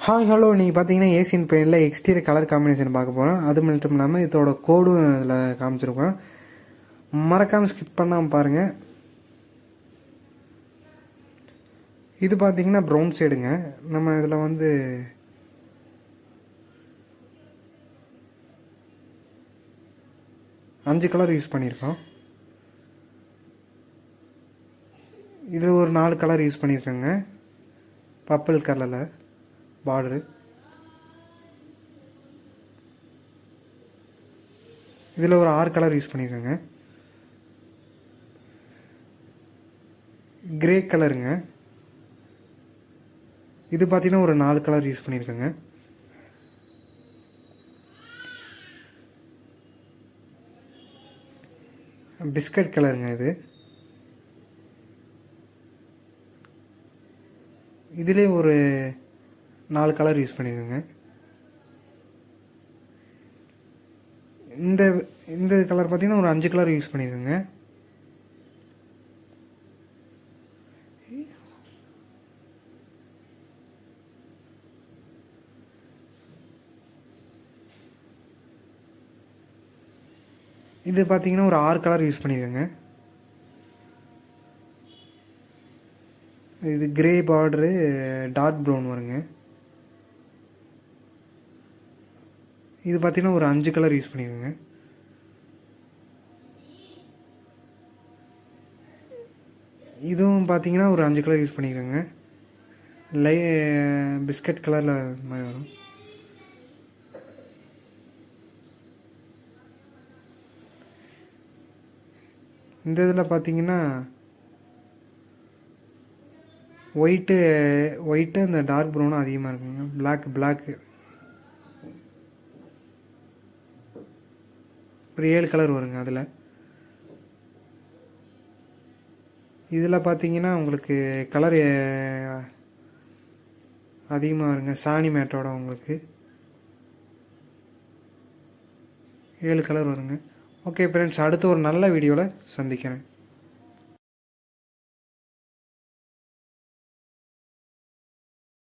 Hi hello நீங்கள் பார்த்தீங்கன்னா Asian பெயிண்டில் exterior colour combination பார்க்க போகிறோம். அது மட்டும் இல்லாமல் இதோட கோடும் இதில் காமிச்சிருக்கோம். மறக்காமல் ஸ்கிப் பண்ணாமல் பாருங்கள். இது பார்த்தீங்கன்னா ப்ரௌன் ஷேடுங்க. நம்ம இதில் வந்து அஞ்சு கலர் யூஸ் பண்ணியிருக்கோம். இதில் ஒரு 4 கலர் யூஸ் பண்ணியிருக்கோங்க. பர்பிள் கலரில் பார்டரு. இதில் ஒரு 6 கலர் யூஸ் பண்ணியிருக்கேங்க. கிரே கலருங்க. இது பார்த்தீங்கன்னா ஒரு 4 கலர் யூஸ் பண்ணியிருக்கேங்க. பிஸ்கட் கலருங்க. இதிலே ஒரு 4 கலர் யூஸ் பண்ணியிருக்கேங்க. இந்த கலர் பார்த்தீங்கன்னா ஒரு 5 கலர் யூஸ் பண்ணியிருக்கேங்க. இது பார்த்தீங்கன்னா ஒரு 6 கலர் யூஸ் பண்ணியிருக்கேங்க. இது கிரே பார்டரு, டார்க் ப்ரௌன் வருங்க. இது பார்த்தீங்கன்னா ஒரு 5 கலர் யூஸ் பண்ணியிருக்கேங்க. இதுவும் பார்த்தீங்கன்னா ஒரு 5 கலர் யூஸ் பண்ணியிருக்கேங்க. பிஸ்கட் கலரில் மாதிரி வரும். இந்த இதில் பார்த்தீங்கன்னா ஒயிட்டு இந்த டார்க் ப்ரௌனும் அதிகமாக இருக்குங்க. பிளாக்கு ஒரு 7 கலர் வருங்க. இதில் பார்த்தீங்கன்னா உங்களுக்கு கலர் அதிகமாக வருங்க. சாணி மேட்டோட உங்களுக்கு 7 கலர் வருங்க. ஓகே ஃப்ரெண்ட்ஸ், அடுத்து ஒரு நல்ல வீடியோவில் சந்திக்கிறேன்.